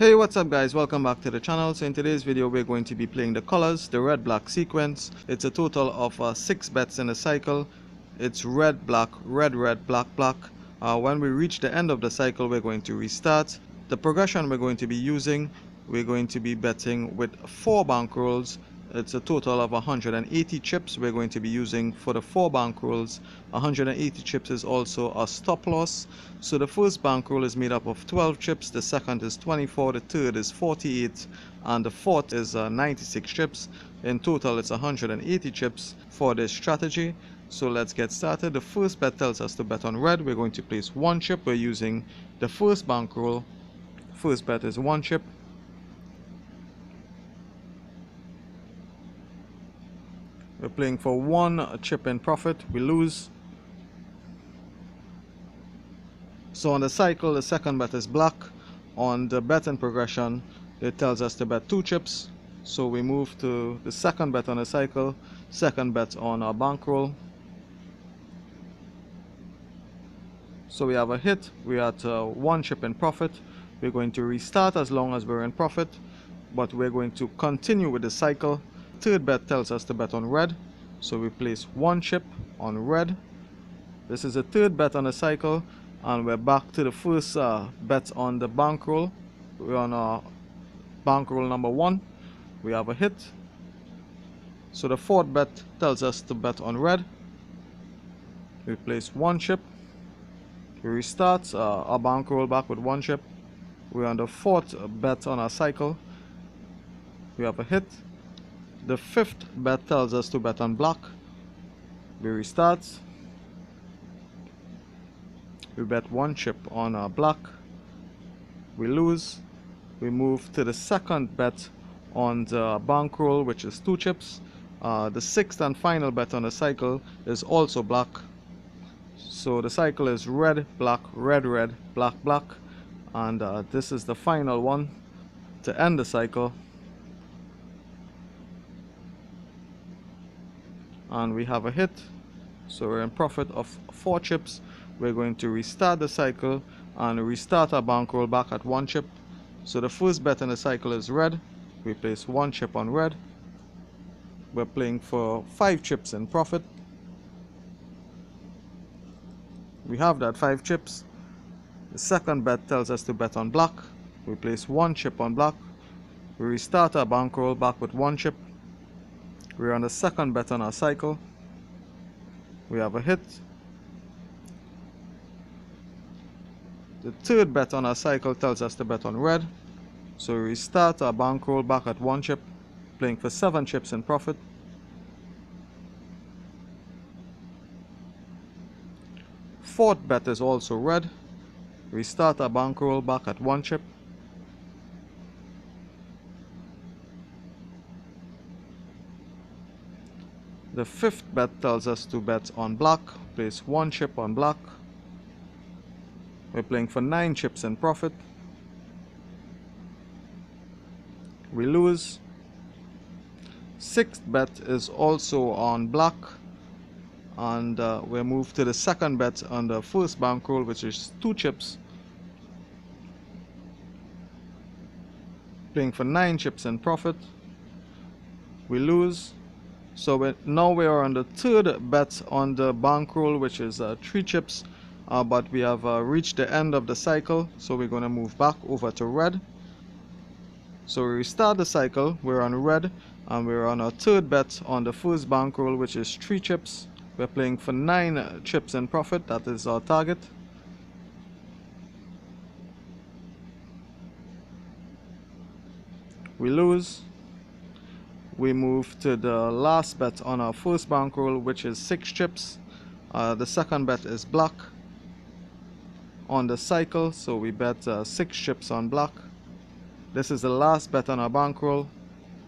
Hey, what's up guys, welcome back to the channel. So in today's video we're going to be playing the colors, the red black sequence. It's a total of 6 bets in the cycle. It's red black, red red, black black. When we reach the end of the cycle we're going to restart. The progression we're going to be using, we're going to be betting with 4 bankrolls. It's a total of 180 chips we're going to be using for the 4 bankrolls. 180 chips is also a stop loss. So the first bankroll is made up of 12 chips, the second is 24, the third is 48, and the fourth is 96 chips. In total it's 180 chips for this strategy. So let's get started. The first bet tells us to bet on red. We're going to place 1 chip. We're using the first bankroll. First bet is 1 chip. We're playing for 1 chip in profit. We lose. So on the cycle, the second bet is black. On the bet in progression, it tells us to bet 2 chips. So we move to the second bet on the cycle, second bet on our bankroll. So we have a hit. We're at 1 chip in profit. We're going to restart as long as we're in profit, but we're going to continue with the cycle. Third bet tells us to bet on red. So we place 1 chip on red. This is the third bet on the cycle. And we're back to the first bet on the bankroll. We're on our bankroll number 1. We have a hit. So the fourth bet tells us to bet on red. We place 1 chip. We restart our bankroll back with 1 chip. We're on the fourth bet on our cycle. We have a hit. The fifth bet tells us to bet on black. We restart. We bet 1 chip on our black. We lose. We move to the second bet on the bankroll, which is 2 chips. The sixth and final bet on the cycle is also black. So the cycle is red, black, red, red, black, black. And this is the final one to end the cycle. And we have a hit. So we're in profit of 4 chips. We're going to restart the cycle and restart our bankroll back at 1 chip. So the first bet in the cycle is red. We place 1 chip on red. We're playing for 5 chips in profit. We have that 5 chips. The second bet tells us to bet on black. We place 1 chip on black. We restart our bankroll back with 1 chip. We're on the second bet on our cycle. We have a hit. The third bet on our cycle tells us to bet on red. So we restart our bankroll back at 1 chip, playing for 7 chips in profit. Fourth bet is also red. Restart our bankroll back at 1 chip. The fifth bet tells us to bet on black, place 1 chip on black. We're playing for 9 chips in profit. We lose. Sixth bet is also on black. And we move to the second bet on the first bankroll, which is 2 chips. Playing for 9 chips in profit. We lose. So now we are on the third bet on the bankroll, which is 3 chips. But we have reached the end of the cycle, so we're going to move back over to red. So we restart the cycle. We're on red, and we're on our third bet on the first bankroll, which is 3 chips. We're playing for 9 chips in profit. That is our target. We lose. We move to the last bet on our first bankroll, which is 6 chips. The second bet is black on the cycle, so we bet 6 chips on black. This is the last bet on our bankroll,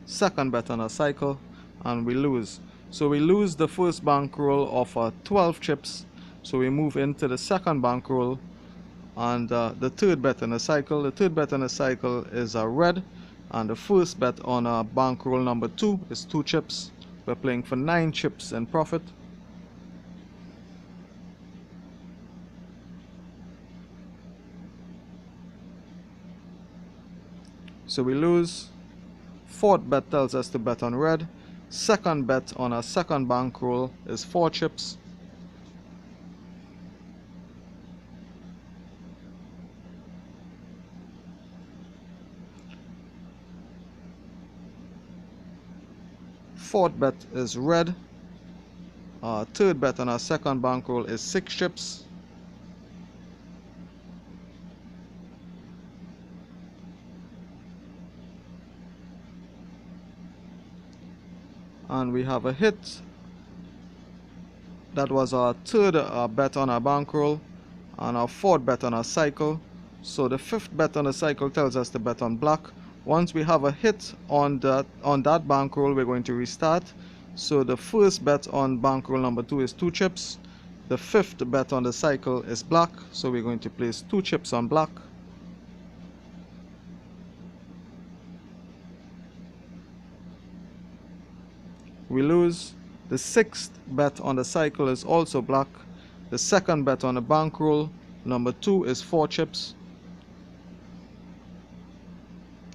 second bet on our cycle, and we lose. So we lose the first bankroll of 12 chips. So we move into the second bankroll and the third bet on the cycle. The third bet on the cycle is red, and the first bet on our bankroll number 2 is 2 chips. We're playing for 9 chips in profit. So we lose. Fourth bet tells us to bet on red. Second bet on our second bankroll is 4 chips. Fourth bet is red. Third bet on our second bankroll is 6 chips. And we have a hit. That was our third bet on our bankroll and our fourth bet on our cycle. So the fifth bet on the cycle tells us to bet on black. Once we have a hit on that bankroll, we're going to restart. So the first bet on bankroll number 2 is 2 chips. The fifth bet on the cycle is black, so we're going to place 2 chips on black. We lose. The sixth bet on the cycle is also black. The second bet on the bankroll number 2 is 4 chips.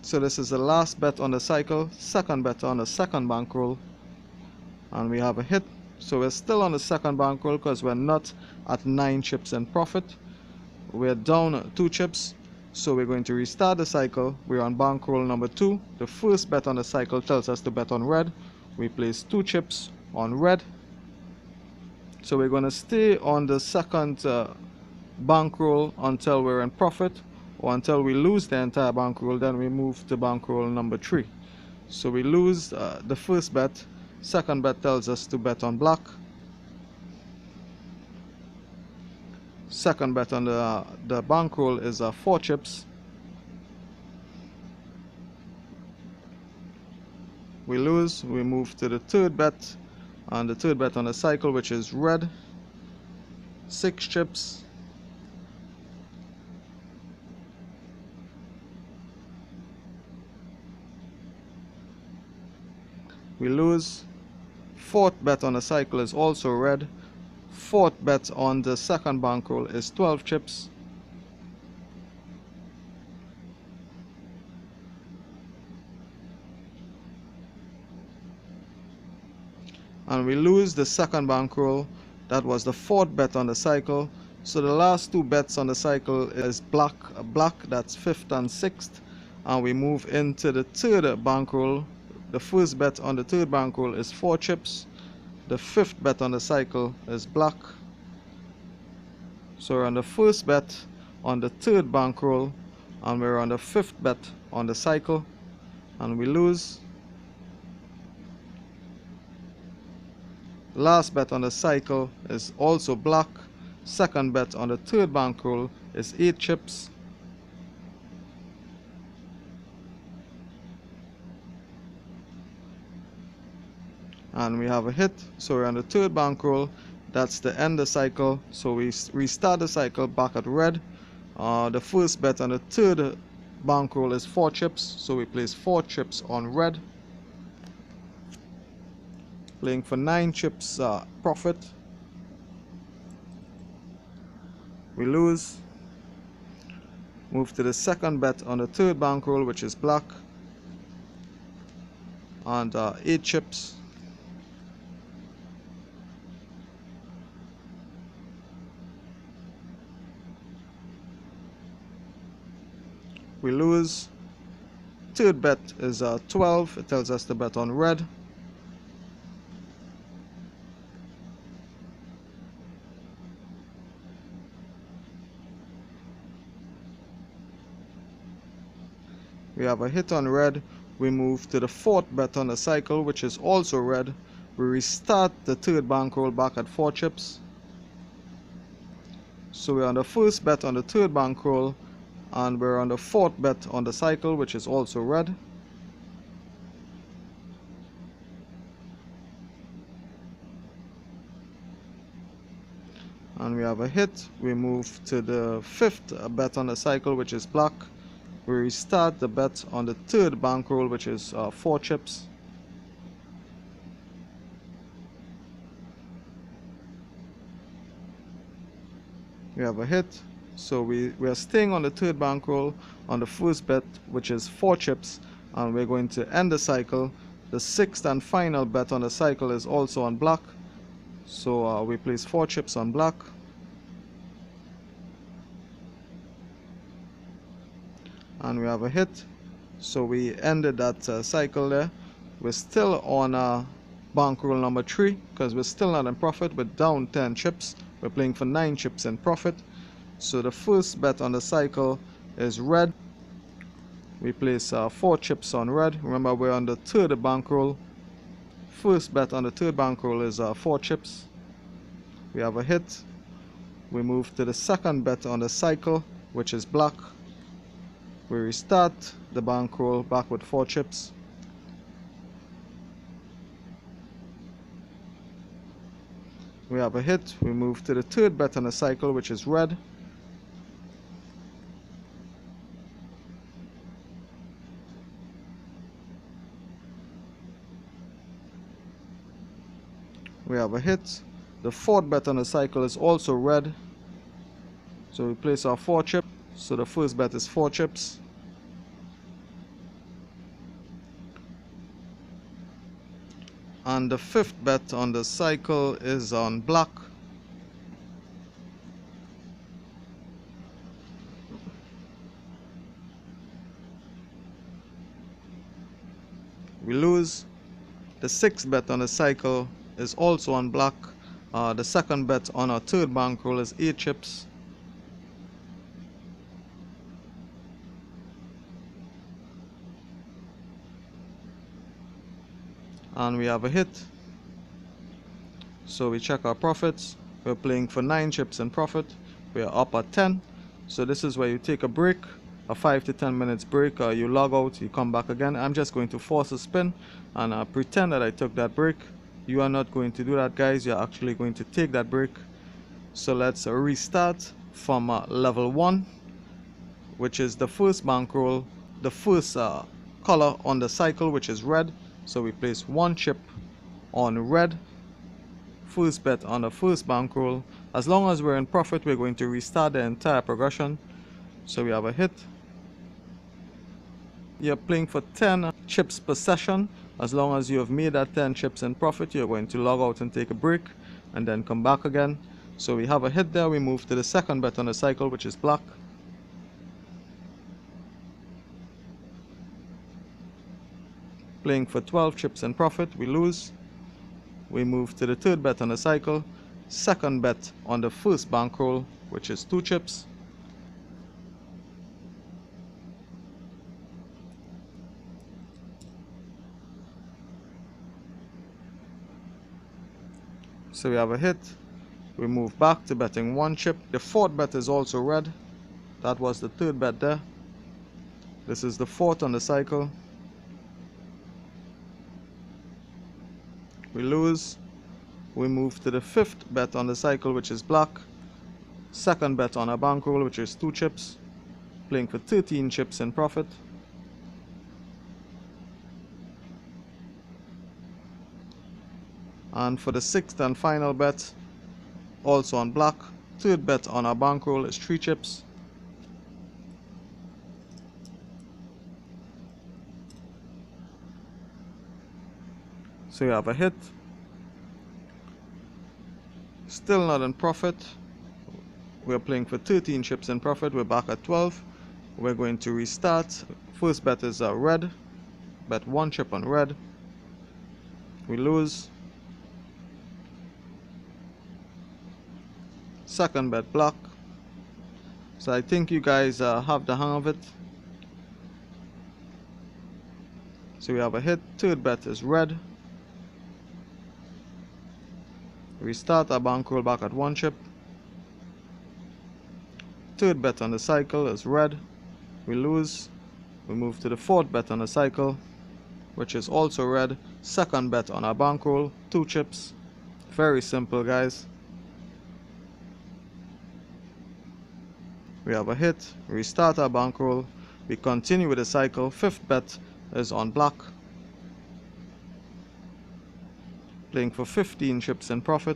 So this is the last bet on the cycle, second bet on the second bankroll, and we have a hit. So we're still on the second bankroll because we're not at 9 chips in profit. We're down 2 chips, so we're going to restart the cycle. We're on bankroll number 2. The first bet on the cycle tells us to bet on red. We place 2 chips on red. So we're going to stay on the second bankroll until we're in profit, or until we lose the entire bankroll. Then we move to bankroll number 3. So we lose the first bet. Second bet tells us to bet on black. Second bet on the bankroll is 4 chips. We lose. We move to the third bet, and the third bet on the cycle, which is red, 6 chips. We lose. Fourth bet on the cycle is also red. Fourth bet on the second bankroll is 12 chips. And we lose the second bankroll. That was the fourth bet on the cycle. So the last 2 bets on the cycle is black, that's 5th and 6th. And we move into the third bankroll. The first bet on the third bankroll is 4 chips. The 5th bet on the cycle is black. So we're on the first bet on the third bankroll, and we're on the 5th bet on the cycle, and we lose. Last bet on the cycle is also black. Second bet on the third bankroll is 8 chips. And we have a hit. So we're on the third bankroll. That's the end of the cycle. So we restart the cycle back at red. The first bet on the third bankroll is 4 chips. So we place 4 chips on red. Playing for 9 chips profit. We lose. Move to the second bet on the third bankroll, which is black, and 8 chips. We lose. Third bet is 12. It tells us to bet on red. We have a hit on red. We move to the fourth bet on the cycle, which is also red. We restart the third bankroll back at 4 chips. So we're on the first bet on the third bankroll, and we're on the fourth bet on the cycle, which is also red. And we have a hit. We move to the 5th bet on the cycle, which is black. We restart the bet on the third bankroll, which is 4 chips. We have a hit. So we are staying on the third bankroll on the first bet, which is 4 chips, and we're going to end the cycle. The sixth and final bet on the cycle is also on black, so we place 4 chips on black, and we have a hit. So we ended that cycle there. We're still on bankroll number 3 because we're still not in profit. We're down 10 chips. We're playing for 9 chips in profit. So the first bet on the cycle is red. We place 4 chips on red. Remember, we're on the third bankroll. First bet on the third bankroll is 4 chips. We have a hit. We move to the second bet on the cycle, which is black. We restart the bankroll back with 4 chips. We have a hit. We move to the third bet on the cycle, which is red. We have a hit. The fourth bet on the cycle is also red. So we place our 4 chips. So the first bet is 4 chips. And the fifth bet on the cycle is on black. We lose. The sixth bet on the cycle is also on black. The second bet on our third bankroll is 8 chips. And we have a hit. So we check our profits. We're playing for 9 chips in profit. We are up at 10. So this is where you take a break, a 5 to 10 minutes break. You log out, you come back again. I'm just going to force a spin and pretend that I took that break. You are not going to do that, guys. You're actually going to take that break. So let's restart from level 1, which is the first bankroll, the first color on the cycle, which is red. So we place 1 chip on red. First bet on the first bankroll. As long as we're in profit, we're going to restart the entire progression. So we have a hit. You're playing for 10 chips per session. As long as you have made that 10 chips in profit, you're going to log out and take a break and then come back again. So we have a hit there. We move to the second bet on the cycle, which is black. Playing for 12 chips in profit, we lose. We move to the third bet on the cycle, second bet on the first bankroll, which is 2 chips. So we have a hit. We move back to betting 1 chip. The fourth bet is also red. That was the third bet there. This is the fourth on the cycle. We lose. We move to the fifth bet on the cycle, which is black. Second bet on a bankroll, which is 2 chips. Playing for 13 chips in profit. And for the sixth and final bet, also on black, third bet on our bankroll is 3 chips. So you have a hit. Still not in profit. We're playing for 13 chips in profit. We're back at 12. We're going to restart. First bet is red. Bet 1 chip on red. We lose. Second bet black. So I think you guys have the hang of it. So we have a hit. Third bet is red. Restart our bankroll back at 1 chip. Third bet on the cycle is red. We lose. We move to the fourth bet on the cycle, which is also red. Second bet on our bankroll, 2 chips. Very simple, guys. We have a hit. Restart our bankroll. We continue with the cycle. Fifth bet is on black. Playing for 15 chips in profit.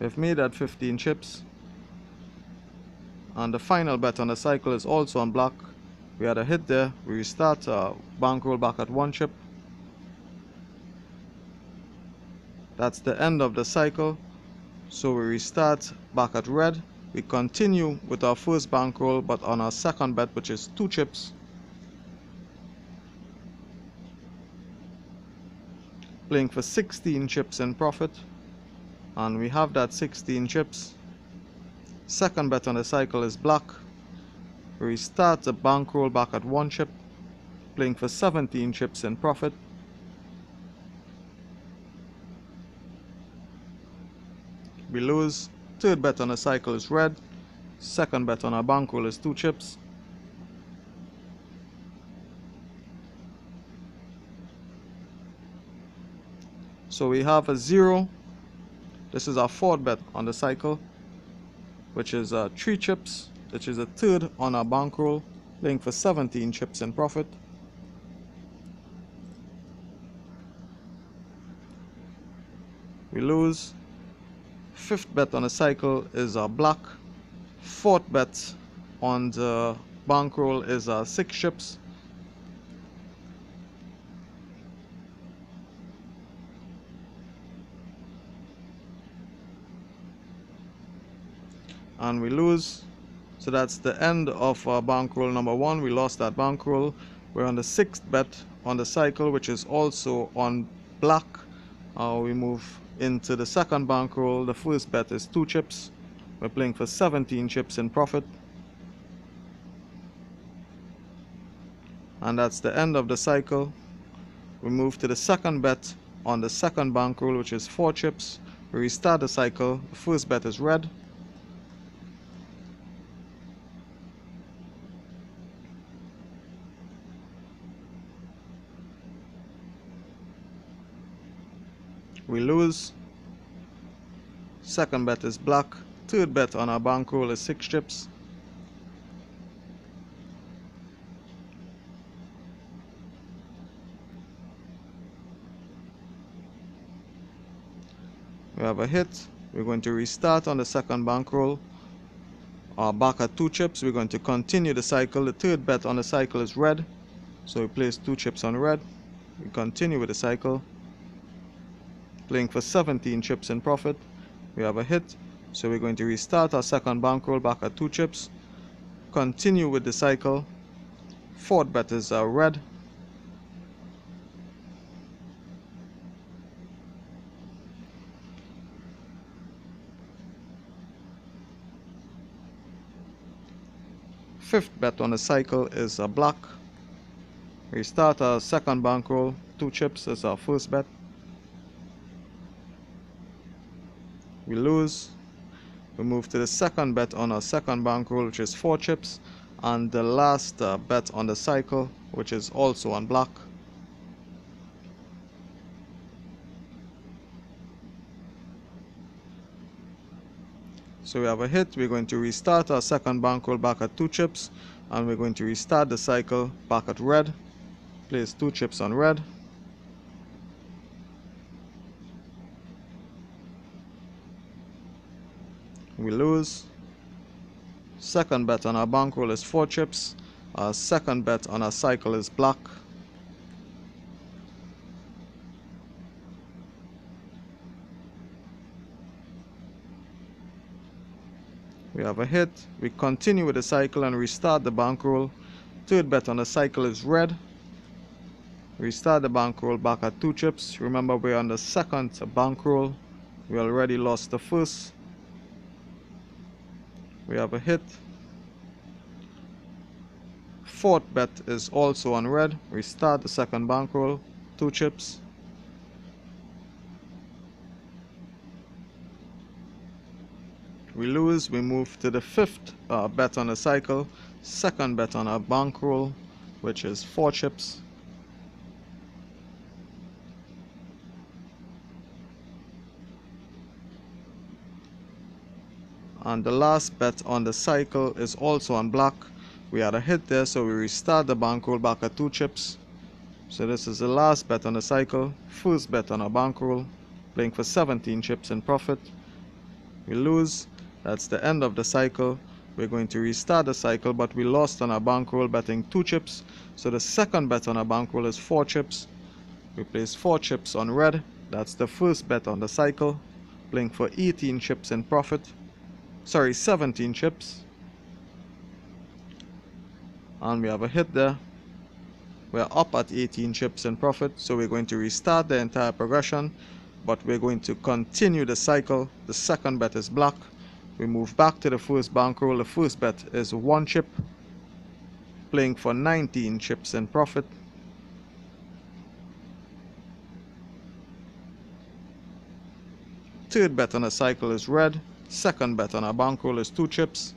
We've made that 15 chips. And the final bet on the cycle is also on black. We had a hit there. We restart bankroll back at 1 chip. That's the end of the cycle. So we restart back at red. We continue with our first bankroll, but on our second bet, which is 2 chips. Playing for 16 chips in profit. And we have that 16 chips. Second bet on the cycle is black. We restart the bankroll back at 1 chip. Playing for 17 chips in profit. We lose. Third bet on the cycle is red. Second bet on our bankroll is 2 chips. So we have a 0. This is our fourth bet on the cycle, which is 3 chips, which is a third on our bankroll, playing for 17 chips in profit. We lose. Fifth bet on the cycle is black. Fourth bet on the bankroll is 6 chips. And we lose. So that's the end of bankroll number 1. We lost that bankroll. We're on the 6th bet on the cycle, which is also on black. We move into the second bankroll. The first bet is 2 chips. We're playing for 17 chips in profit. And that's the end of the cycle. We move to the second bet on the second bankroll, which is 4 chips. We restart the cycle. The first bet is red. We lose. Second bet is black. Third bet on our bankroll is 6 chips. We have a hit. We're going to restart on the second bankroll. Back at 2 chips. We're going to continue the cycle. The third bet on the cycle is red. So we place 2 chips on red. We continue with the cycle. Playing for 17 chips in profit. We have a hit. So we're going to restart our second bankroll back at 2 chips. Continue with the cycle. Fourth bet is red. Fifth bet on the cycle is black. Restart our second bankroll. 2 chips is our first bet. We lose. We move to the second bet on our second bankroll, which is 4 chips, and the last bet on the cycle, which is also on black. So we have a hit. We're going to restart our second bankroll back at 2 chips, and we're going to restart the cycle back at red. Place 2 chips on red. We lose. Second bet on our bankroll is 4 chips. Our second bet on our cycle is black. We have a hit. We continue with the cycle and restart the bankroll. Third bet on the cycle is red. Restart the bankroll back at 2 chips. Remember, we're on the second bankroll. We already lost the first. We have a hit. Fourth bet is also on red. Restart the second bankroll. 2 chips. We lose. We move to the fifth bet on the cycle. Second bet on our bankroll, which is 4 chips. And the last bet on the cycle is also on black. We had a hit there, so we restart the bankroll back at 2 chips. So this is the last bet on the cycle. First bet on our bankroll, playing for 17 chips in profit. we lose. That's the end of the cycle. We're going to restart the cycle, but we lost on our bankroll betting 2 chips. So the second bet on our bankroll is 4 chips. We place 4 chips on red. That's the first bet on the cycle, playing for 18 chips in profit. Sorry, 17 chips. And we have a hit there. We're up at 18 chips in profit, so we're going to restart the entire progression, but we're going to continue the cycle. The second bet is black. We move back to the first bankroll. The first bet is 1 chip, playing for 19 chips in profit. Third bet on the cycle is red. Second bet on our bankroll is 2 chips.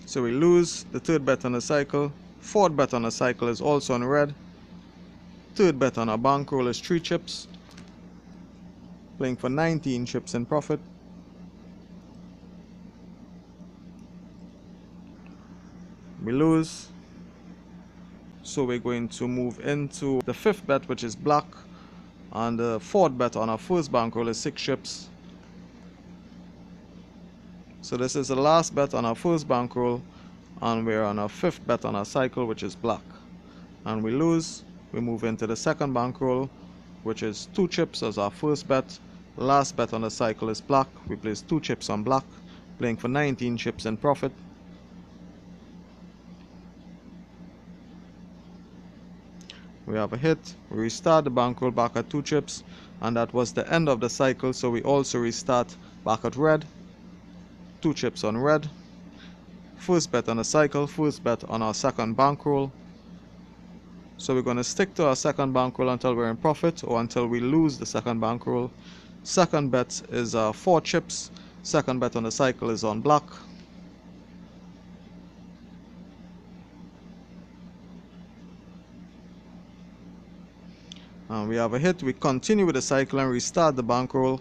So we lose the third bet on the cycle. Fourth bet on the cycle is also on red. Third bet on our bankroll is 3 chips, playing for 19 chips in profit. We lose. So we're going to move into the fifth bet, which is black. And the fourth bet on our first bankroll is 6 chips. So this is the last bet on our first bankroll, and we're on our fifth bet on our cycle, which is black. And we lose. We move into the second bankroll, which is 2 chips as our first bet. Last bet on the cycle is black. We place 2 chips on black, playing for 19 chips in profit. We have a hit. We restart the bankroll back at 2 chips, and that was the end of the cycle. So we also restart back at red. 2 chips on red. First bet on the cycle, first bet on our second bankroll. So we're going to stick to our second bankroll until we're in profit or until we lose the second bankroll. Second bet is 4 chips. Second bet on the cycle is on black. And we have a hit. We continue with the cycle and restart the bankroll.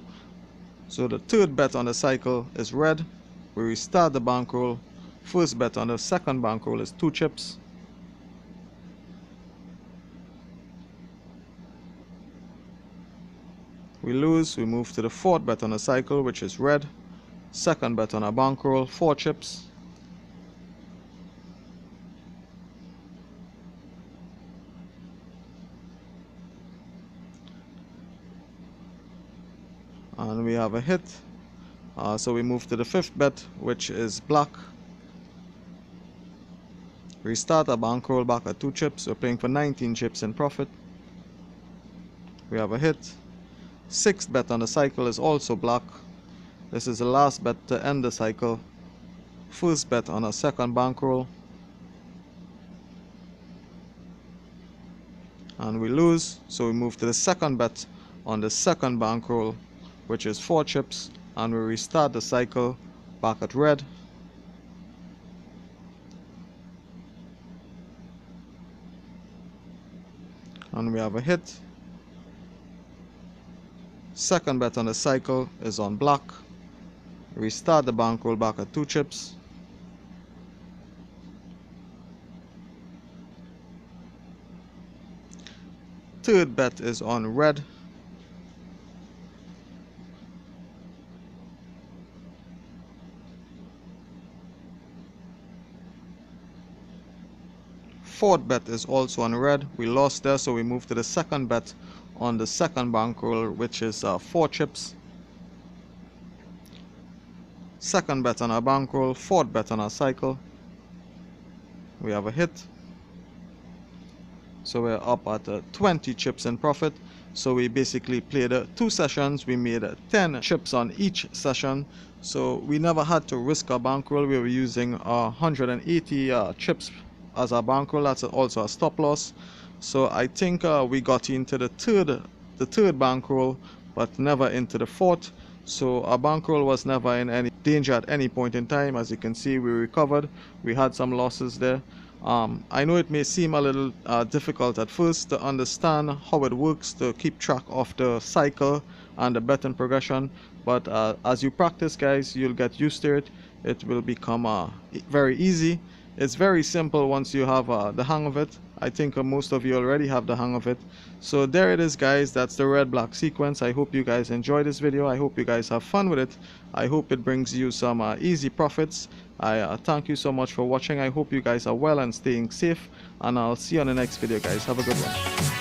So the third bet on the cycle is red. We restart the bankroll. First bet on the second bankroll is 2 chips. We lose. We move to the fourth bet on the cycle, which is red. Second bet on our bankroll, 4 chips. And we have a hit. So we move to the fifth bet, which is black. Restart our bankroll back at 2 chips. We're playing for 19 chips in profit. We have a hit. Sixth bet on the cycle is also black. This is the last bet to end the cycle. First bet on our second bankroll. And we lose. So we move to the second bet on the second bankroll, which is 4 chips. And we restart the cycle back at red. And we have a hit. Second bet on the cycle is on black. Restart the bankroll back at 2 chips. Third bet is on red. Fourth bet is also on red. We lost there, so we move to the second bet on the second bankroll, which is 4 chips. Second bet on our bankroll, fourth bet on our cycle. We have a hit. So we're up at 20 chips in profit. So we basically played 2 sessions. We made 10 chips on each session. So we never had to risk our bankroll. We were using 180 chips as our bankroll. That's also a stop loss. So I think we got into the third bankroll, but never into the fourth. So our bankroll was never in any danger at any point in time. As you can see, we recovered. We had some losses there. I know it may seem a little difficult at first to understand how it works to keep track of the cycle and the betting progression, but as you practice, guys, you'll get used to it. It will become very easy. It's very simple once you have the hang of it. I think most of you already have the hang of it. So there it is, guys. That's the red black sequence. I hope you guys enjoy this video. I hope you guys have fun with it. I hope it brings you some easy profits. I thank you so much for watching. I hope you guys are well and staying safe, and I'll see you on the next video, guys. Have a good one.